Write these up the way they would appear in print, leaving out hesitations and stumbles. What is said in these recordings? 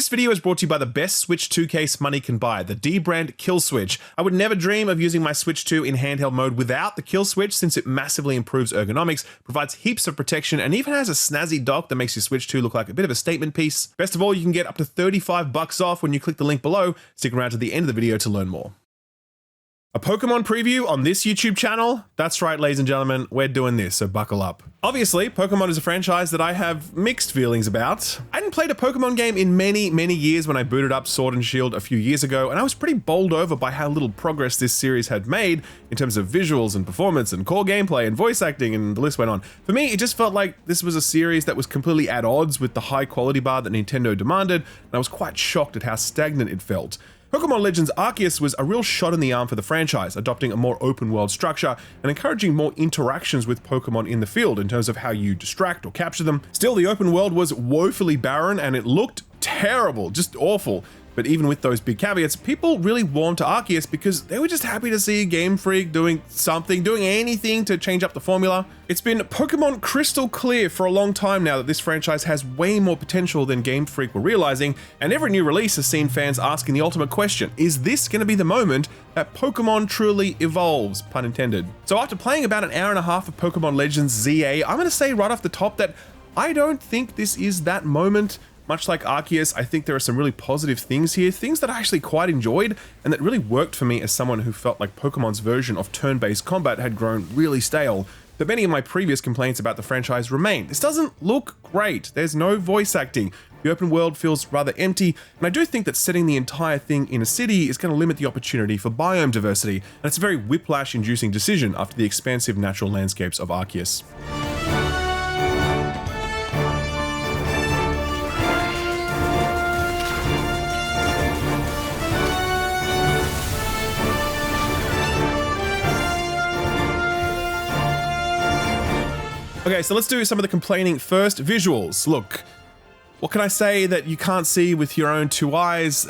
This video is brought to you by the best Switch 2 case money can buy, the D-brand Kill Switch. I would never dream of using my Switch 2 in handheld mode without the Kill Switch, since it massively improves ergonomics, provides heaps of protection, and even has a snazzy dock that makes your Switch 2 look like a bit of a statement piece. Best of all, you can get up to $35 off when you click the link below. Stick around to the end of the video to learn more. A Pokemon preview on this YouTube channel? That's right, ladies and gentlemen, we're doing this, so buckle up. Obviously, Pokemon is a franchise that I have mixed feelings about. I hadn't played a Pokemon game in many years when I booted up Sword and Shield a few years ago, and I was pretty bowled over by how little progress this series had made in terms of visuals and performance and core gameplay and voice acting, and the list went on. For me, it just felt like this was a series that was completely at odds with the high quality bar that Nintendo demanded, and I was quite shocked at how stagnant it felt. Pokemon Legends Arceus was a real shot in the arm for the franchise, adopting a more open world structure and encouraging more interactions with Pokemon in the field in terms of how you distract or capture them. Still, the open world was woefully barren and it looked terrible, just awful. But even with those big caveats, people really warmed to Arceus because they were just happy to see Game Freak doing something, doing anything to change up the formula. It's been Pokemon crystal clear for a long time now that this franchise has way more potential than Game Freak were realizing, and every new release has seen fans asking the ultimate question: is this going to be the moment that Pokemon truly evolves, pun intended? So after playing about an hour and a half of Pokemon Legends ZA, I'm going to say right off the top that I don't think this is that moment. Much like Arceus, I think there are some really positive things here, things that I actually quite enjoyed and that really worked for me as someone who felt like Pokemon's version of turn-based combat had grown really stale. But many of my previous complaints about the franchise remain. This doesn't look great. There's no voice acting. The open world feels rather empty, and I do think that setting the entire thing in a city is going to limit the opportunity for biome diversity, and it's a very whiplash-inducing decision after the expansive natural landscapes of Arceus. Okay, so let's do some of the complaining first. Visuals. Look, what can I say that you can't see with your own two eyes?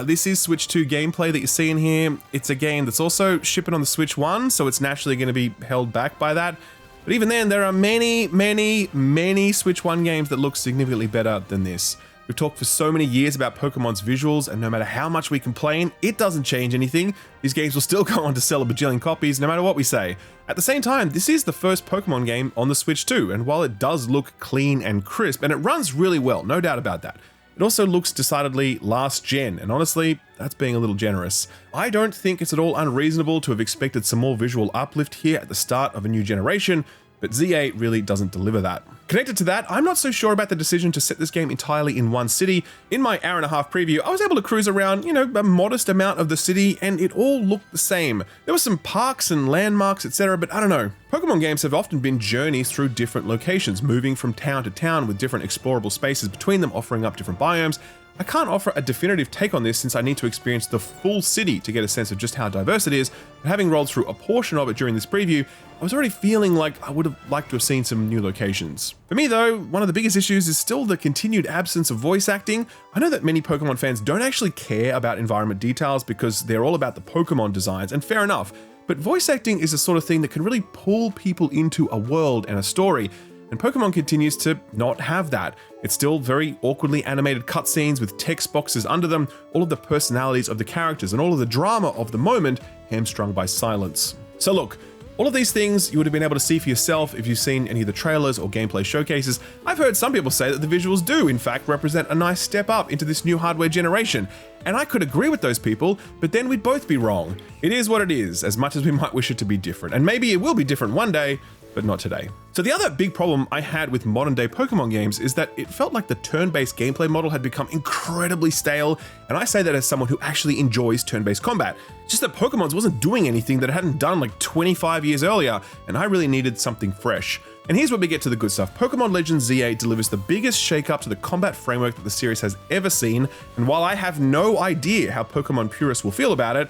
This is Switch 2 gameplay that you see in here. It's a game that's also shipping on the Switch 1, so it's naturally going to be held back by that. But even then, there are many Switch 1 games that look significantly better than this. We've talked for so many years about Pokemon's visuals, and no matter how much we complain, it doesn't change anything. These games will still go on to sell a bajillion copies, no matter what we say. At the same time, this is the first Pokemon game on the Switch 2, and while it does look clean and crisp, and it runs really well, no doubt about that, it also looks decidedly last gen, and honestly, that's being a little generous. I don't think it's at all unreasonable to have expected some more visual uplift here at the start of a new generation, but ZA really doesn't deliver that. Connected to that, I'm not so sure about the decision to set this game entirely in one city. In my hour and a half preview, I was able to cruise around, a modest amount of the city, and it all looked the same. There were some parks and landmarks, etc., but I don't know. Pokemon games have often been journeys through different locations, moving from town to town with different explorable spaces between them, offering up different biomes. I can't offer a definitive take on this since I need to experience the full city to get a sense of just how diverse it is, but having rolled through a portion of it during this preview, I was already feeling like I would have liked to have seen some new locations. For me though, one of the biggest issues is still the continued absence of voice acting. I know that many Pokemon fans don't actually care about environment details because they're all about the Pokemon designs, and fair enough, but voice acting is the sort of thing that can really pull people into a world and a story. And Pokemon continues to not have that. It's still very awkwardly animated cutscenes with text boxes under them, all of the personalities of the characters and all of the drama of the moment hamstrung by silence. So look, all of these things you would have been able to see for yourself if you've seen any of the trailers or gameplay showcases. I've heard some people say that the visuals do, in fact, represent a nice step up into this new hardware generation. And I could agree with those people, but then we'd both be wrong. It is what it is, as much as we might wish it to be different. And maybe it will be different one day, but not today. So the other big problem I had with modern day Pokemon games is that it felt like the turn-based gameplay model had become incredibly stale, and I say that as someone who actually enjoys turn-based combat. Just that Pokemon's wasn't doing anything that it hadn't done like 25 years earlier, and I really needed something fresh. And here's where we get to the good stuff. Pokemon Legends ZA delivers the biggest shake-up to the combat framework that the series has ever seen, and while I have no idea how Pokemon purists will feel about it,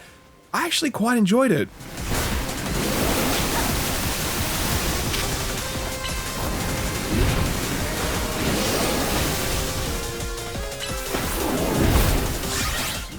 I actually quite enjoyed it.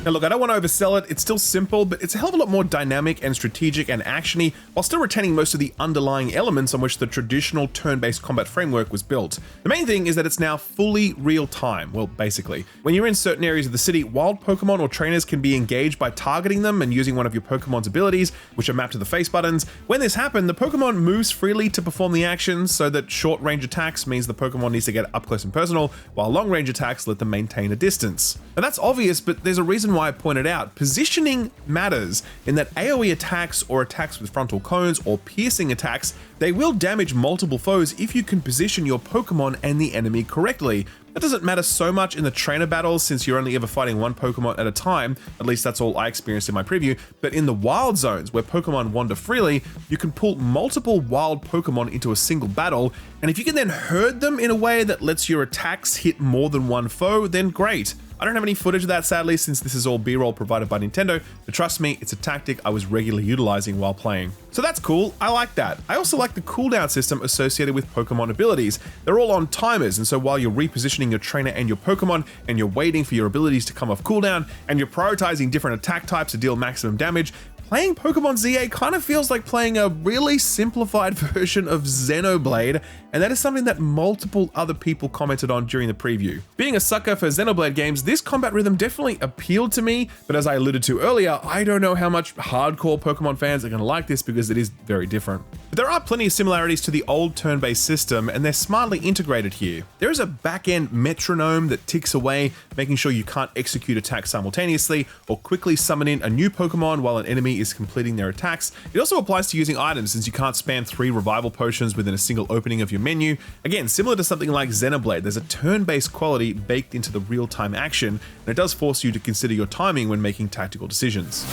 Now look, I don't want to oversell it, it's still simple, but it's a hell of a lot more dynamic and strategic and actiony, while still retaining most of the underlying elements on which the traditional turn-based combat framework was built. The main thing is that it's now fully real-time, well, basically. When you're in certain areas of the city, wild Pokemon or trainers can be engaged by targeting them and using one of your Pokemon's abilities, which are mapped to the face buttons. When this happens, the Pokemon moves freely to perform the actions, so that short-range attacks means the Pokemon needs to get up close and personal, while long-range attacks let them maintain a distance. Now that's obvious, but there's a reason why I pointed out. Positioning matters in that AoE attacks or attacks with frontal cones or piercing attacks, they will damage multiple foes if you can position your Pokemon and the enemy correctly. That doesn't matter so much in the trainer battles since you're only ever fighting one Pokemon at a time, at least that's all I experienced in my preview, but in the wild zones where Pokemon wander freely, you can pull multiple wild Pokemon into a single battle, and if you can then herd them in a way that lets your attacks hit more than one foe, then great. I don't have any footage of that sadly since this is all B-roll provided by Nintendo, but trust me, it's a tactic I was regularly utilizing while playing. So that's cool, I like that. I also like the cooldown system associated with Pokemon abilities. They're all on timers, and so while you're repositioning your trainer and your Pokemon, and you're waiting for your abilities to come off cooldown, and you're prioritizing different attack types to deal maximum damage, playing Pokemon ZA kind of feels like playing a really simplified version of Xenoblade, and that is something that multiple other people commented on during the preview. Being a sucker for Xenoblade games, this combat rhythm definitely appealed to me, but as I alluded to earlier, I don't know how much hardcore Pokemon fans are going to like this because it is very different. But there are plenty of similarities to the old turn-based system, and they're smartly integrated here. There is a back-end metronome that ticks away, making sure you can't execute attacks simultaneously or quickly summon in a new Pokemon while an enemy is completing their attacks. It also applies to using items since you can't spam 3 revival potions within a single opening of your menu. Again, similar to something like Xenoblade, there's a turn-based quality baked into the real-time action, and it does force you to consider your timing when making tactical decisions.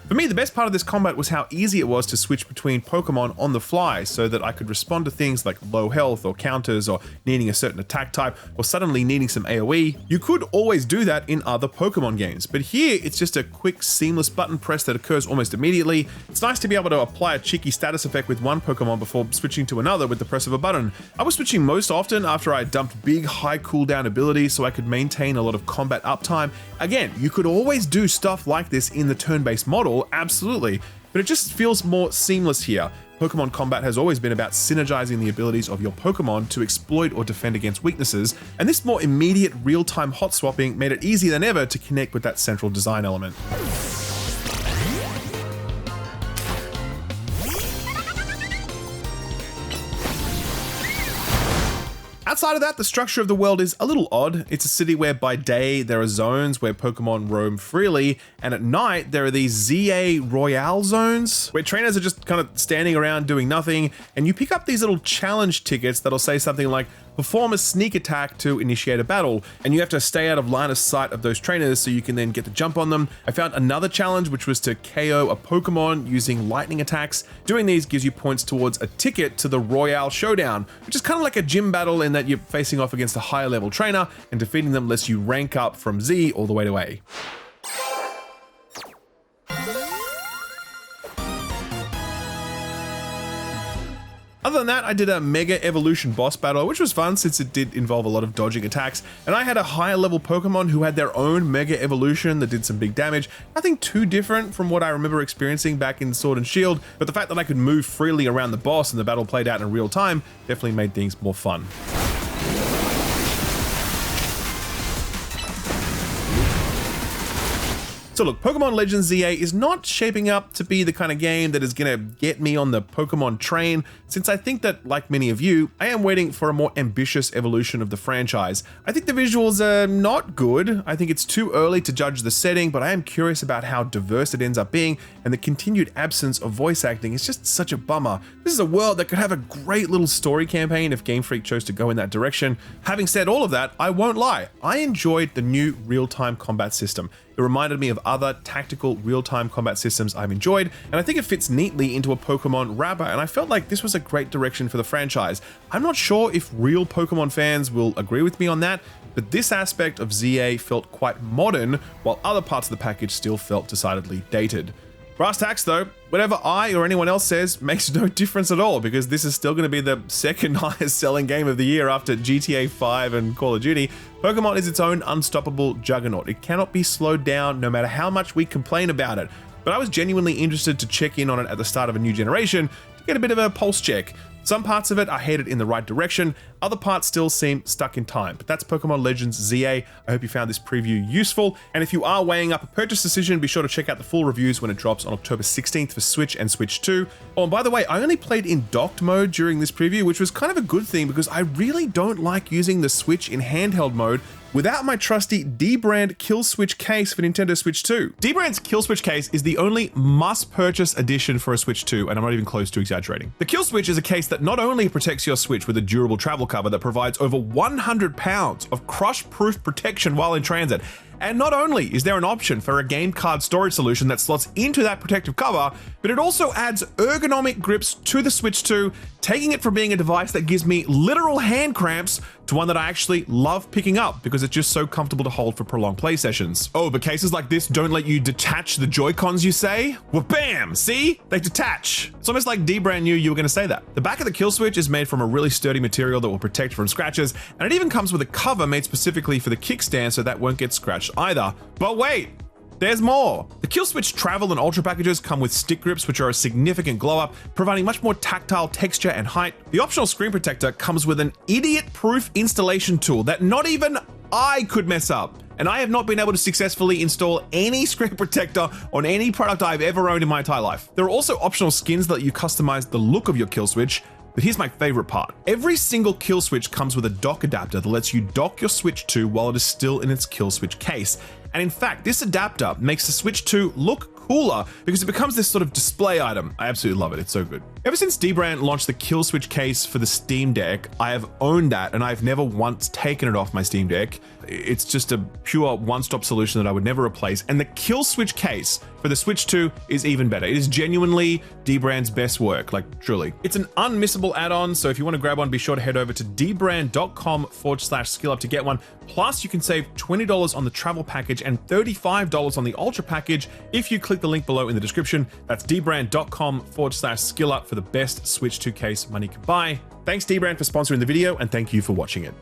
For me, the best part of this combat was how easy it was to switch between Pokemon on the fly so that I could respond to things like low health or counters or needing a certain attack type or suddenly needing some AoE. You could always do that in other Pokemon games, but here it's just a quick, seamless button press that occurs almost immediately. It's nice to be able to apply a cheeky status effect with one Pokemon before switching to another with the press of a button. I was switching most often after I dumped big, high cooldown abilities so I could maintain a lot of combat uptime. Again, you could always do stuff like this in the turn-based model, absolutely, but it just feels more seamless here. Pokemon combat has always been about synergizing the abilities of your Pokemon to exploit or defend against weaknesses, and this more immediate real-time hot swapping made it easier than ever to connect with that central design element. Outside of that, the structure of the world is a little odd. It's a city where by day there are zones where Pokemon roam freely, and at night there are these ZA Royale zones where trainers are just kind of standing around doing nothing, and you pick up these little challenge tickets that'll say something like, perform a sneak attack to initiate a battle, and you have to stay out of line of sight of those trainers so you can then get the jump on them. I found another challenge which was to KO a Pokemon using lightning attacks. Doing these gives you points towards a ticket to the Royale Showdown, which is kind of like a gym battle in that you're facing off against a higher level trainer, and defeating them lets you rank up from Z all the way to A. Other than that, I did a Mega Evolution boss battle, which was fun since it did involve a lot of dodging attacks, and I had a higher level Pokemon who had their own Mega Evolution that did some big damage. Nothing too different from what I remember experiencing back in Sword and Shield, but the fact that I could move freely around the boss and the battle played out in real time definitely made things more fun. So look, Pokemon Legends ZA is not shaping up to be the kind of game that is going to get me on the Pokemon train, since I think that, like many of you, I am waiting for a more ambitious evolution of the franchise. I think the visuals are not good. I think it's too early to judge the setting, but I am curious about how diverse it ends up being, and the continued absence of voice acting is just such a bummer. This is a world that could have a great little story campaign if Game Freak chose to go in that direction. Having said all of that, I won't lie, I enjoyed the new real-time combat system. It reminded me of other tactical real-time combat systems I've enjoyed, and I think it fits neatly into a Pokemon wrapper, and I felt like this was a great direction for the franchise. I'm not sure if real Pokemon fans will agree with me on that, but this aspect of ZA felt quite modern, while other parts of the package still felt decidedly dated. Brass tacks though, whatever I or anyone else says makes no difference at all, because this is still going to be the second highest selling game of the year after GTA 5 and Call of Duty. Pokemon is its own unstoppable juggernaut. It cannot be slowed down no matter how much we complain about it. But I was genuinely interested to check in on it at the start of a new generation to get a bit of a pulse check. Some parts of it are headed in the right direction, other parts still seem stuck in time, but that's Pokemon Legends ZA. I hope you found this preview useful, and if you are weighing up a purchase decision, be sure to check out the full reviews when it drops on October 16th for Switch and Switch 2. Oh, and by the way, I only played in docked mode during this preview, which was kind of a good thing because I really don't like using the Switch in handheld mode without my trusty dbrand Kill Switch case for Nintendo Switch 2. Dbrand's Kill Switch case is the only must-purchase addition for a Switch 2, and I'm not even close to exaggerating. The Kill Switch is a case that not only protects your Switch with a durable travel cover that provides over 100 pounds of crush-proof protection while in transit, and not only is there an option for a game card storage solution that slots into that protective cover, but it also adds ergonomic grips to the Switch 2, taking it from being a device that gives me literal hand cramps to one that I actually love picking up because it's just so comfortable to hold for prolonged play sessions. Oh, but cases like this don't let you detach the Joy-Cons, you say? Well, bam! See? They detach. It's almost like dbrand knew you were going to say that. The back of the Kill Switch is made from a really sturdy material that will protect from scratches, and it even comes with a cover made specifically for the kickstand so that won't get scratched either. But wait! There's more! The Kill Switch Travel and Ultra packages come with stick grips, which are a significant glow up, providing much more tactile texture and height. The optional screen protector comes with an idiot-proof installation tool that not even I could mess up. And I have not been able to successfully install any screen protector on any product I've ever owned in my entire life. There are also optional skins that let you customize the look of your Kill Switch. But here's my favorite part. Every single Kill Switch comes with a dock adapter that lets you dock your Switch 2 while it is still in its Kill Switch case. And in fact, this adapter makes the Switch 2 look cooler because it becomes this sort of display item. I absolutely love it. It's so good. Ever since dbrand launched the Kill Switch case for the Steam Deck, I have owned that and I've never once taken it off my Steam Deck. It's just a pure one-stop solution that I would never replace. And the Kill Switch case for the Switch 2 is even better. It is genuinely dbrand's best work, like truly. It's an unmissable add-on, so if you want to grab one, be sure to head over to dbrand.com/skillup to get one. Plus, you can save $20 on the travel package and $35 on the Ultra package if you click the link below in the description. That's dbrand.com/skillup for the best Switch 2 case money can buy. Thanks dbrand for sponsoring the video, and thank you for watching it.